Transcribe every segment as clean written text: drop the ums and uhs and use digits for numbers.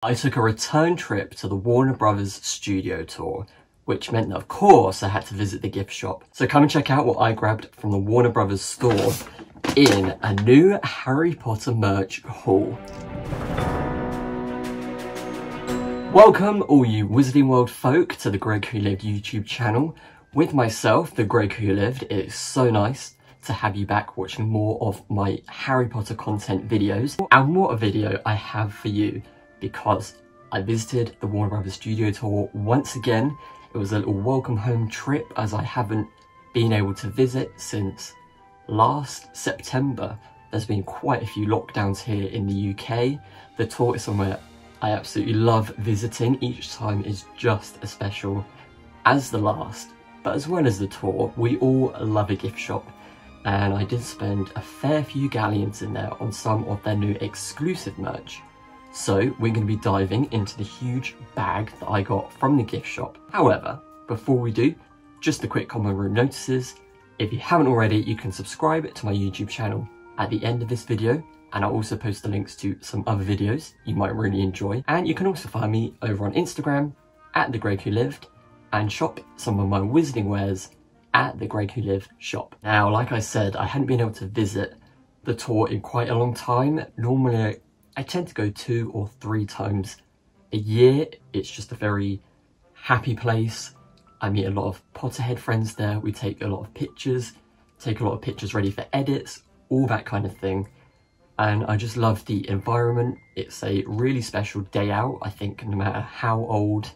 I took a return trip to the Warner Brothers studio tour, which meant that of course I had to visit the gift shop. So come and check out what I grabbed from the Warner Brothers store in a new Harry Potter merch haul. Welcome all you Wizarding World folk to the Greg Who Lived YouTube channel. With myself, the Greg Who Lived. It is so nice to have you back watching more of my Harry Potter content videos. And what a video I have for you, because I visited the Warner Brothers studio tour once again. It was a little welcome home trip, as I haven't been able to visit since last September. There's been quite a few lockdowns here in the UK. The tour is somewhere I absolutely love visiting. Each time is just as special as the last. But as well as the tour, we all love a gift shop. And I did spend a fair few galleons in there on some of their new exclusive merch. So we're going to be diving into the huge bag that I got from the gift shop. However, before we do, just the quick common room notices. If you haven't already, you can subscribe to my YouTube channel at the end of this video, and I'll also post the links to some other videos you might really enjoy. And you can also find me over on Instagram at Thegregwholived, and shop some of my wizarding wares at the Greg Who Lived shop. Now, like I said, I hadn't been able to visit the tour in quite a long time. Normally, I tend to go 2 or 3 times a year. It's just a very happy place. I meet a lot of Potterhead friends there. We take a lot of pictures, ready for edits, all that kind of thing. And I just love the environment. It's a really special day out. I think no matter how old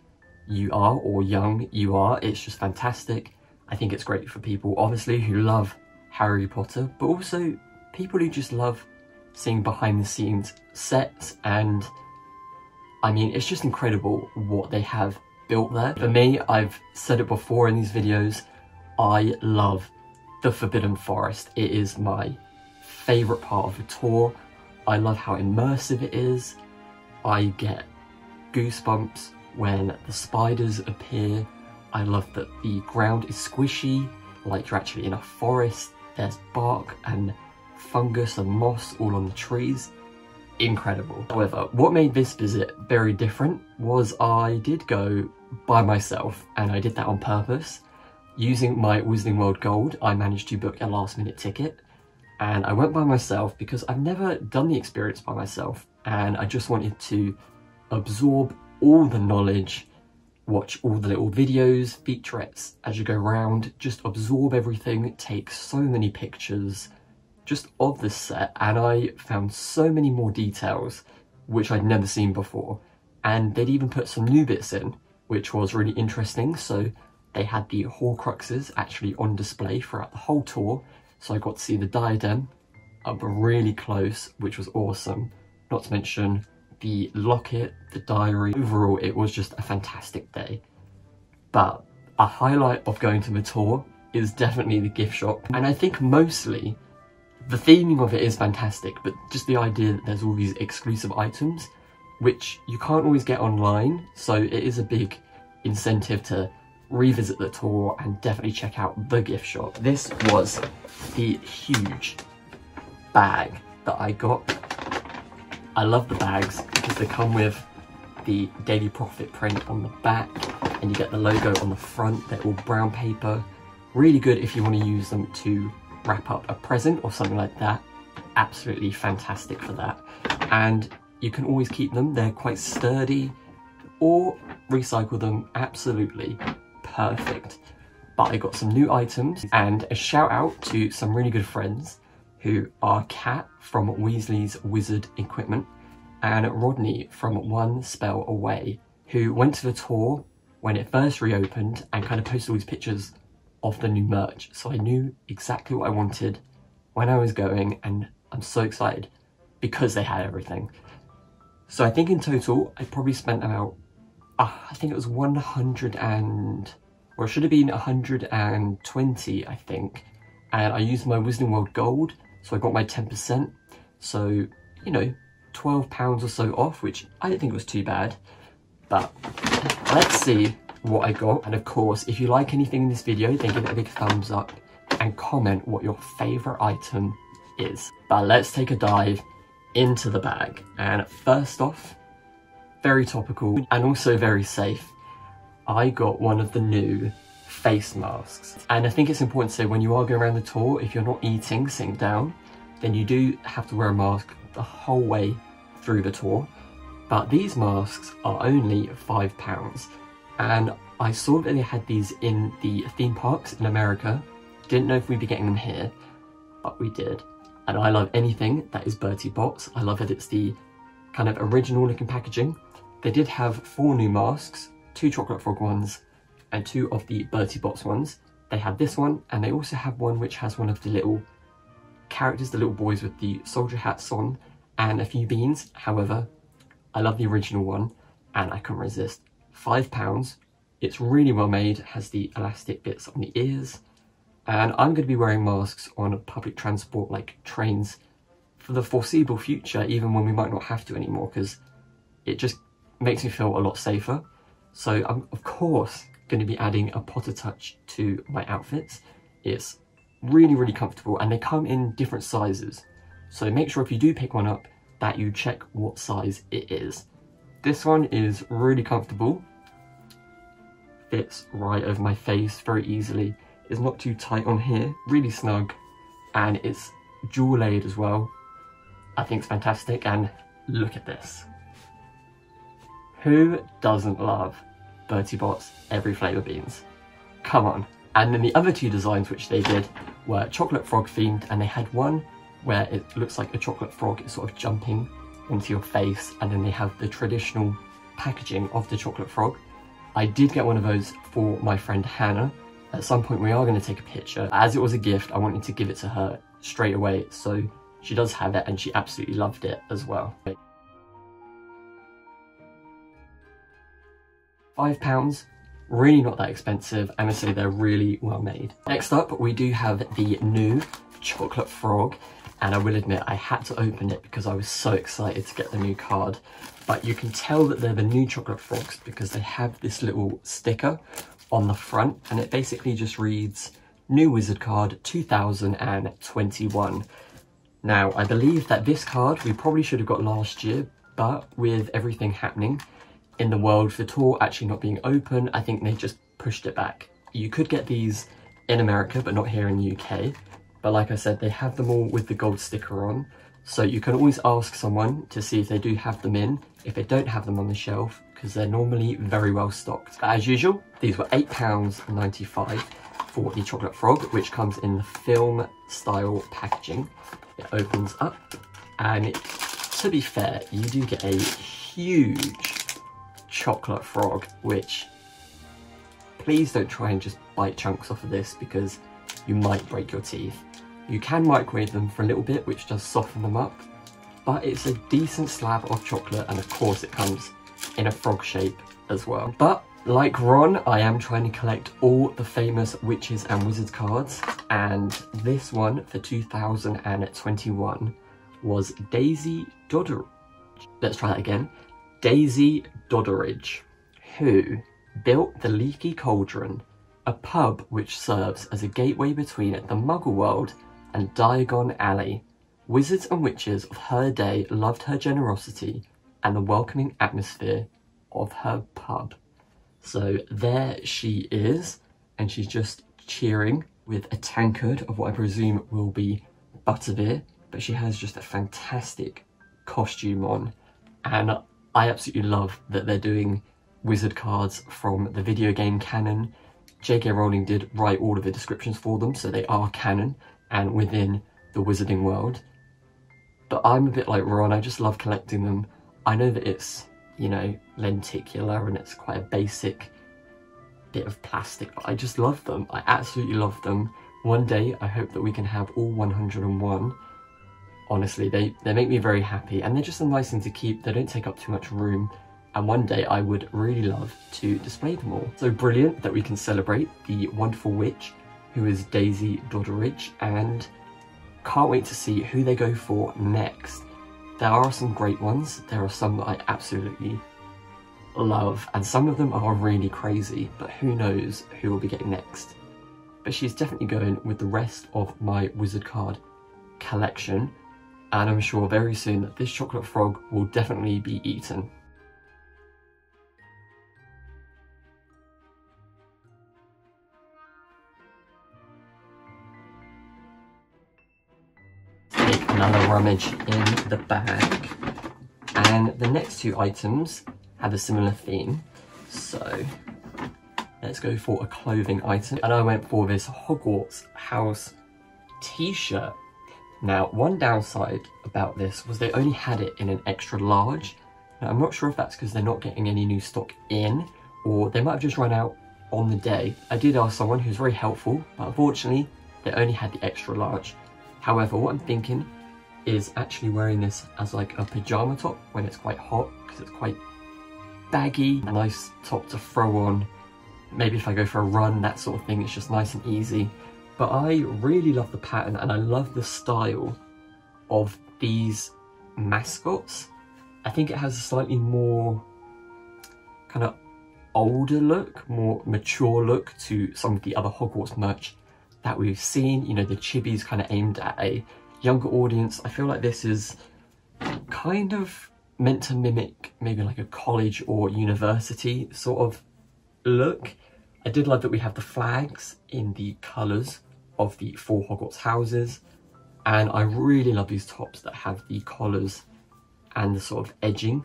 you are or young you are, it's just fantastic. I think it's great for people, obviously, who love Harry Potter, but also people who just love seeing behind the scenes sets. And I mean, it's just incredible what they have built there. For me, I've said it before in these videos, I love the Forbidden Forest. It is my favourite part of the tour. I love how immersive it is. I get goosebumps when the spiders appear. I love that the ground is squishy, like you're actually in a forest. There's bark and fungus and moss all on the trees. Incredible. However, what made this visit very different was I did go by myself, and I did that on purpose. Using my Wizarding World Gold, I managed to book a last minute ticket, and I went by myself because I've never done the experience by myself, and I just wanted to absorb all the knowledge, watch all the little videos, featurettes as you go around, just absorb everything, take so many pictures just of the set. And I found so many more details which I'd never seen before, and they'd even put some new bits in, which was really interesting. So they had the Horcruxes actually on display throughout the whole tour, so I got to see the diadem up really close, which was awesome. Not to mention the locket, the diary. Overall, it was just a fantastic day. But a highlight of going to the tour is definitely the gift shop. And I think mostly the theming of it is fantastic, but just the idea that there's all these exclusive items, which you can't always get online. So it is a big incentive to revisit the tour and definitely check out the gift shop. This was the huge bag that I got. I love the bags because they come with the Daily Prophet print on the back, and you get the logo on the front. They're all brown paper. Really good if you want to use them to wrap up a present or something like that. Absolutely fantastic for that. And you can always keep them. They're quite sturdy, or recycle them. Absolutely perfect. But I got some new items, and a shout out to some really good friends who are Kat from Weasley's Wizard Equipment and Rodney from One Spell Away, who went to the tour when it first reopened and kind of posted all these pictures of the new merch. So I knew exactly what I wanted when I was going, and I'm so excited because they had everything. So I think in total, I probably spent about, I think it was 100 and, or it should have been 120, I think. And I used my Wizarding World Gold, so I got my 10%. So, you know, £12 or so off, which I didn't think was too bad. But let's see what I got. And of course, if you like anything in this video, then give it a big thumbs up and comment what your favourite item is. But let's take a dive into the bag. And first off, very topical and also very safe. I got one of the new face masks. And I think it's important to say when you are going around the tour, if you're not eating, sitting down, then you do have to wear a mask the whole way through the tour. But these masks are only £5. And I saw that they had these in the theme parks in America. Didn't know if we'd be getting them here, but we did. And I love anything that is Bertie Bott's. I love that it's the kind of original looking packaging. They did have 4 new masks, 2 Chocolate Frog ones and 2 of the Bertie Bott's ones. They have this one, and they also have one which has one of the little characters, the little boys with the soldier hats on and a few beans. However, I love the original one and I couldn't resist. £5. It's really well made, has the elastic bits on the ears, and I'm going to be wearing masks on public transport like trains for the foreseeable future, even when we might not have to anymore, because it just makes me feel a lot safer. So I'm of course going to be adding a Potter touch to my outfits. It's really, really comfortable, and they come in different sizes. So make sure if you do pick one up that you check what size it is. This one is really comfortable. Fits right over my face very easily. It's not too tight on here, really snug, and it's jewel layered as well. I think it's fantastic, and look at this. Who doesn't love Bertie Bott's every flavour beans? Come on. And then the other 2 designs which they did were chocolate frog themed, and they had one where it looks like a chocolate frog is sort of jumping onto your face, and then they have the traditional packaging of the chocolate frog. I did get one of those for my friend Hannah. At some point we are going to take a picture. As it was a gift, I wanted to give it to her straight away, so she does have it and she absolutely loved it as well. £5, really not that expensive, and I say they're really well made. Next up, we do have the new chocolate frog, and I will admit I had to open it because I was so excited to get the new card. But you can tell that they're the new chocolate frogs because they have this little sticker on the front, and it basically just reads New Wizard Card 2021. Now, I believe that this card we probably should have got last year, but with everything happening in the world, the tour actually not being open, I think they just pushed it back. You could get these in America, but not here in the UK. But like I said, they have them all with the gold sticker on. So you can always ask someone to see if they do have them in, if they don't have them on the shelf, because they're normally very well stocked. But as usual, these were £8.95 for the chocolate frog, which comes in the film style packaging. It opens up, and to be fair, you do get a huge chocolate frog, which please don't try and just bite chunks off of this because you might break your teeth. You can microwave them for a little bit, which does soften them up, but it's a decent slab of chocolate, and of course it comes in a frog shape as well. But like Ron, I am trying to collect all the famous witches and wizards cards, and this one for 2021 was Daisy Dodderidge. Let's try that again. Daisy Dodderidge, who built the Leaky Cauldron, a pub which serves as a gateway between the Muggle world and Diagon Alley. Wizards and witches of her day loved her generosity and the welcoming atmosphere of her pub. So there she is, and she's just cheering with a tankard of what I presume will be butterbeer, but she has just a fantastic costume on, and I absolutely love that they're doing wizard cards from the video game canon. J.K. Rowling did write all of the descriptions for them, so they are canon and within the wizarding world. But I'm a bit like Ron, I just love collecting them. I know that it's, you know, lenticular and it's quite a basic bit of plastic, but I just love them. I absolutely love them. One day I hope that we can have all 101. Honestly, they make me very happy, and they're just a nice thing to keep. They don't take up too much room, and one day I would really love to display them all. So brilliant that we can celebrate the wonderful witch who is Daisy Dodderidge, and can't wait to see who they go for next. There are some great ones, there are some that I absolutely love, and some of them are really crazy, but who knows who will be getting next. But she's definitely going with the rest of my wizard card collection, and I'm sure very soon that this chocolate frog will definitely be eaten. another rummage in the bag. And the next two items have a similar theme. So let's go for a clothing item. And I went for this Hogwarts House t-shirt. Now, one downside about this was they only had it in an extra large. Now, I'm not sure if that's because they're not getting any new stock in, or they might have just run out on the day. I did ask someone who's very helpful, but unfortunately, they only had the extra large. However, what I'm thinking is actually wearing this as like a pajama top when it's quite hot, because it's quite baggy. A nice top to throw on, maybe if I go for a run, that sort of thing. It's just nice and easy. But I really love the pattern and I love the style of these mascots. I think it has a slightly more kind of older look, more mature look to some of the other Hogwarts merch that we've seen. You know, the chibis kind of aimed at a younger audience. I feel like this is kind of meant to mimic maybe like a college or university sort of look. I did love that we have the flags in the colours of the 4 Hogwarts houses, and I really love these tops that have the collars and the sort of edging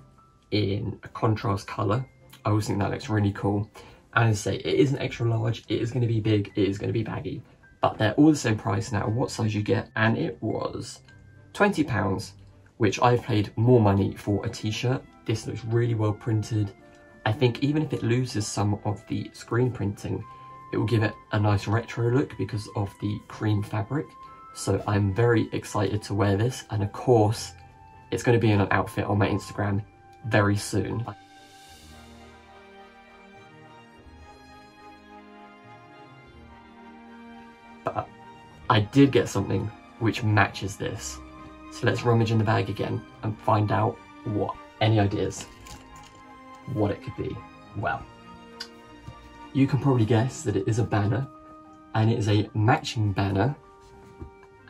in a contrast colour. I always think that looks really cool. And as I say, it is an extra large, it is going to be big, it is going to be baggy, but they're all the same price now, what size you get, and it was £20, which I've paid more money for a t-shirt. This looks really well printed. I think even if it loses some of the screen printing, it will give it a nice retro look because of the cream fabric. So I'm very excited to wear this, and of course, it's going to be in an outfit on my Instagram very soon. But I did get something which matches this. So let's rummage in the bag again and find out what. Any ideas what it could be? Well, you can probably guess that it is a banner, and it is a matching banner.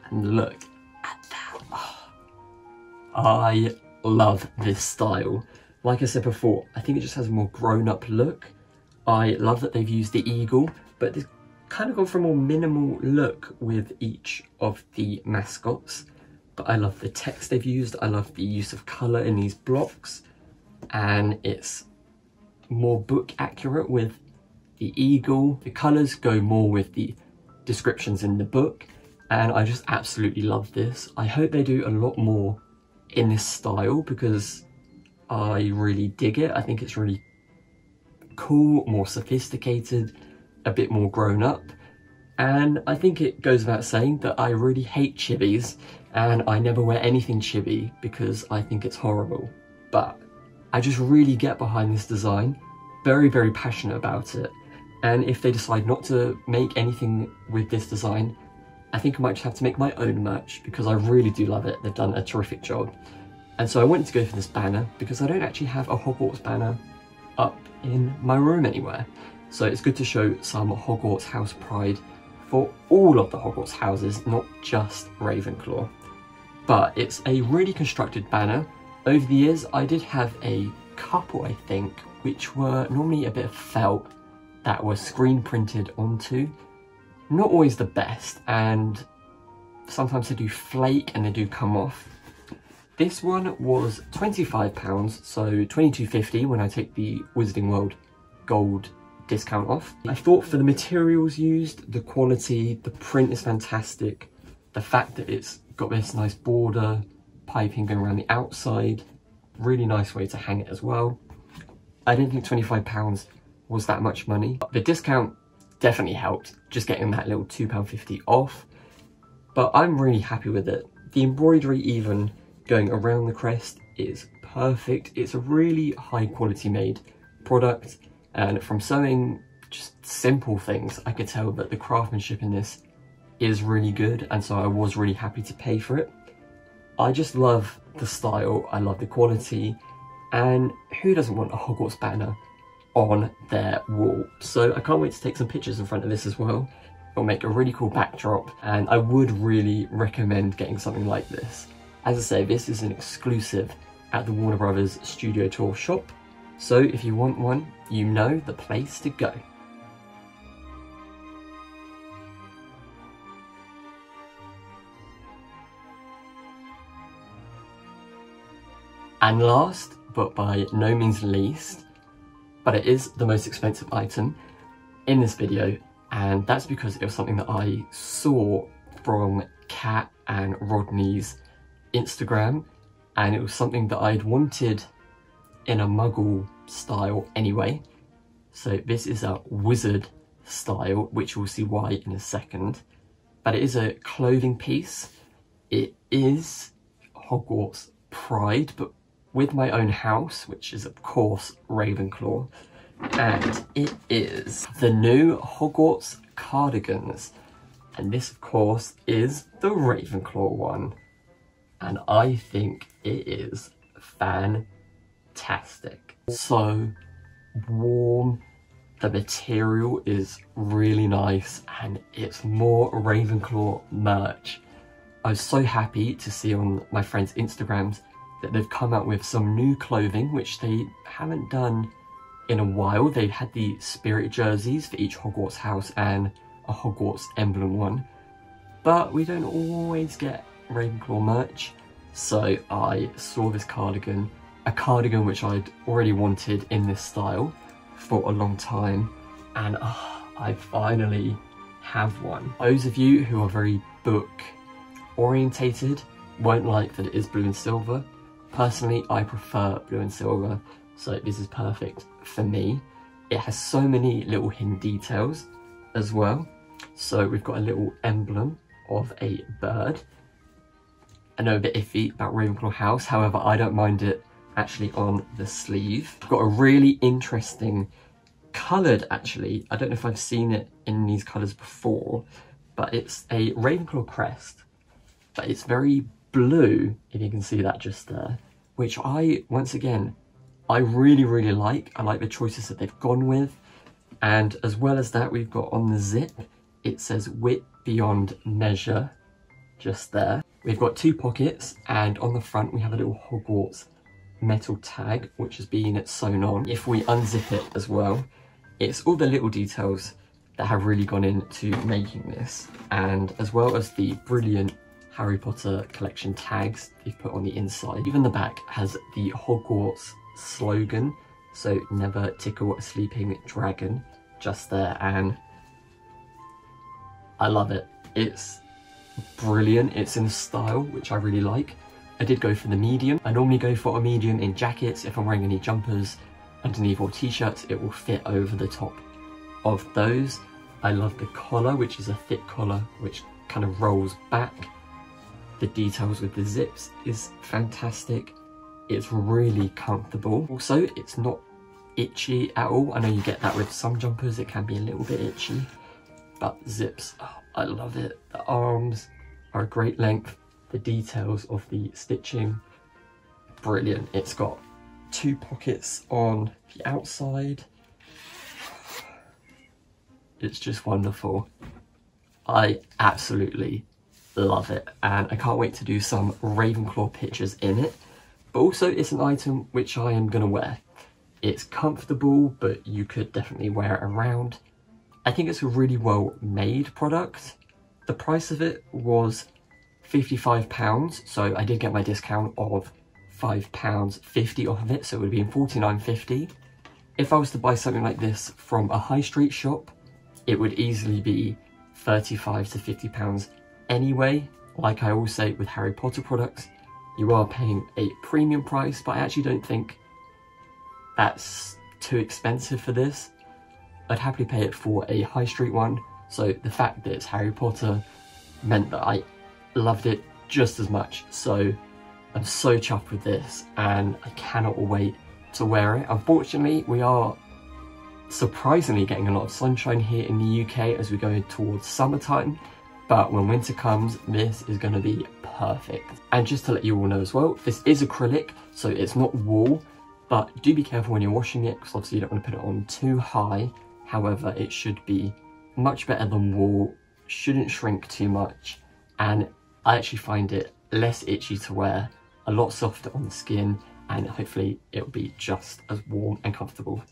And look at that. Oh, I love this style. Like I said before, I think it just has a more grown-up look. I love that they've used the eagle, but they've kind of gone for a more minimal look with each of the mascots. But I love the text they've used. I love the use of colour in these blocks, and it's more book accurate with the eagle. The colours go more with the descriptions in the book, and I just absolutely love this. I hope they do a lot more in this style because I really dig it. I think it's really cool, more sophisticated, a bit more grown up. And I think it goes without saying that I really hate chibis, and I never wear anything chibi because I think it's horrible. But I just really get behind this design, very, very passionate about it. And if they decide not to make anything with this design, I think I might just have to make my own merch because I really do love it. They've done a terrific job. And so I wanted to go for this banner because I don't actually have a Hogwarts banner up in my room anywhere. So it's good to show some Hogwarts house pride for all of the Hogwarts houses, not just Ravenclaw. But it's a really constructed banner. Over the years, I did have a couple, I think, which were normally a bit of felt that were screen printed onto. Not always the best, and sometimes they do flake and they do come off. This one was £25, so £22.50 when I take the Wizarding World gold discount off. I thought for the materials used, the quality, the print is fantastic. The fact that it's got this nice border, piping going around the outside, really nice way to hang it as well. I didn't think £25 was that much money. But the discount definitely helped, just getting that little £2.50 off. But I'm really happy with it. The embroidery even going around the crest is perfect. It's a really high quality made product, and from sewing just simple things, I could tell that the craftsmanship in this is really good, and so I was really happy to pay for it. I just love the style, I love the quality, and who doesn't want a Hogwarts banner on their wall? So I can't wait to take some pictures in front of this as well. It'll make a really cool backdrop, and I would really recommend getting something like this. As I say, this is an exclusive at the Warner Brothers Studio Tour shop, so if you want one, you know the place to go. And last, but by no means least, but it is the most expensive item in this video, and that's because it was something that I saw from Kat and Rodney's Instagram, and it was something that I'd wanted in a muggle style anyway. So this is a wizard style, which we'll see why in a second, but it is a clothing piece. It is Hogwarts Pride, but with my own house, which is of course Ravenclaw, and it is the new Hogwarts cardigans, and this of course is the Ravenclaw one, and I think it is fantastic. So warm, the material is really nice, and it's more Ravenclaw merch. I was so happy to see on my friends' Instagrams that they've come out with some new clothing, which they haven't done in a while. They've had the spirit jerseys for each Hogwarts house and a Hogwarts emblem one, but we don't always get Ravenclaw merch. So I saw this cardigan, a cardigan which I'd already wanted in this style for a long time, and I finally have one. Those of you who are very book orientated won't like that it is blue and silver. Personally, I prefer blue and silver, so this is perfect for me. It has so many little hidden details as well. So we've got a little emblem of a bird. I know a bit iffy about Ravenclaw House, however I don't mind it actually on the sleeve. I've got a really interesting coloured, actually, I don't know if I've seen it in these colours before, but it's a Ravenclaw crest, but it's very blue, if you can see that just there, which once again, I really like. I like the choices that they've gone with, and as well as that, we've got on the zip, it says wit beyond measure, just there. We've got 2 pockets, and on the front we have a little Hogwarts metal tag, which has been sewn on. If we unzip it as well, it's all the little details that have really gone into making this, and as well as the brilliant Harry Potter collection tags they've put on the inside. Even the back has the Hogwarts slogan, so never tickle a sleeping dragon, just there, and I love it. It's brilliant. It's in a style which I really like. I did go for the medium. I normally go for a medium in jackets. If I'm wearing any jumpers underneath or t-shirts, it will fit over the top of those. I love the collar, which is a thick collar which kind of rolls back. The details with the zips is fantastic. It's really comfortable. Also, it's not itchy at all. I know you get that with some jumpers, it can be a little bit itchy, but zips, oh, I love it. The arms are a great length. The details of the stitching, brilliant. It's got 2 pockets on the outside. It's just wonderful. I absolutely love it, and I can't wait to do some Ravenclaw pictures in it. But also, it's an item which I am going to wear. It's comfortable, but you could definitely wear it around. I think it's a really well made product. The price of it was £55, so I did get my discount of £5.50 off of it, so it would have been £49.50. If I was to buy something like this from a high street shop, it would easily be £35 to £50 anyway. Like I always say with Harry Potter products, you are paying a premium price, but I actually don't think that's too expensive for this. I'd happily pay it for a high street one, so the fact that it's Harry Potter meant that I loved it just as much. So I'm so chuffed with this, and I cannot wait to wear it. Unfortunately, we are surprisingly getting a lot of sunshine here in the UK as we go towards summertime, but when winter comes, this is going to be perfect. And just to let you all know as well, this is acrylic, so it's not wool, but do be careful when you're washing it, because obviously you don't want to put it on too high. However, it should be much better than wool, shouldn't shrink too much, and I actually find it less itchy to wear, a lot softer on the skin, and hopefully it'll be just as warm and comfortable.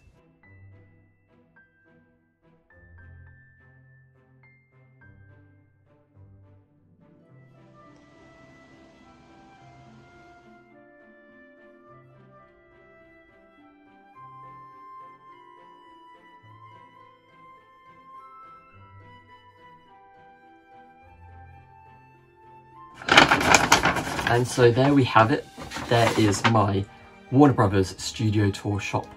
And so there we have it. There is my Warner Brothers Studio Tour Shop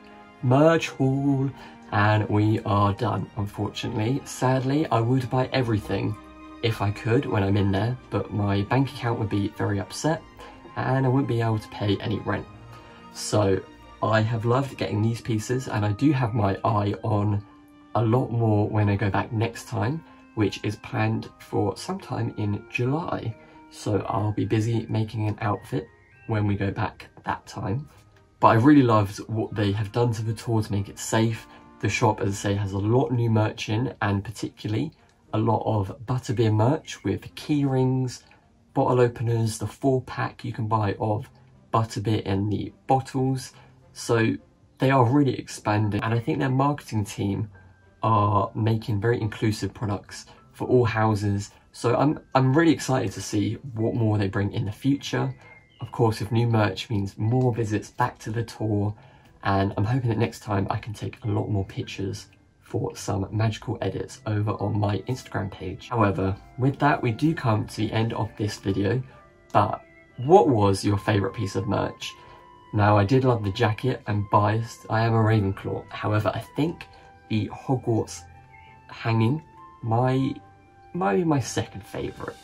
merch haul, and we are done, unfortunately. Sadly, I would buy everything if I could when I'm in there, but my bank account would be very upset and I wouldn't be able to pay any rent. So I have loved getting these pieces, and I do have my eye on a lot more when I go back next time, which is planned for sometime in July. So I'll be busy making an outfit when we go back that time. But I really loved what they have done to the tour to make it safe. The shop, as I say, has a lot of new merch in, and particularly a lot of butterbeer merch with key rings, bottle openers, the 4-pack you can buy of butterbeer in the bottles. So they are really expanding, and I think their marketing team are making very inclusive products for all houses. So I'm really excited to see what more they bring in the future. Of course, if new merch means more visits back to the tour, and I'm hoping that next time I can take a lot more pictures for some magical edits over on my Instagram page. However, with that, we do come to the end of this video. But what was your favourite piece of merch? Now, I did love the jacket. I'm biased. I am a Ravenclaw. However, I think the Hogwarts hanging might be my second favourite.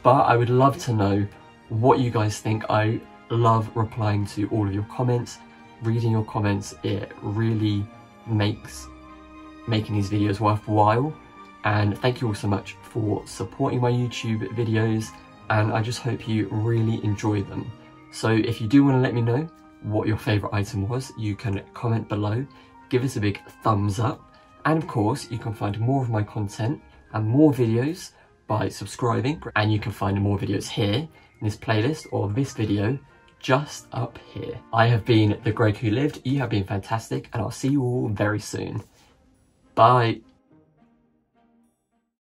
But I would love to know what you guys think. I love replying to all of your comments, reading your comments. It really makes making these videos worthwhile, and thank you all so much for supporting my YouTube videos, and I just hope you really enjoy them. So if you do want to let me know what your favourite item was, you can comment below, give us a big thumbs up, and of course you can find more of my content and more videos by subscribing, and you can find more videos here in this playlist or this video just up here. I have been the Greg who lived, you have been fantastic, and I'll see you all very soon. Bye.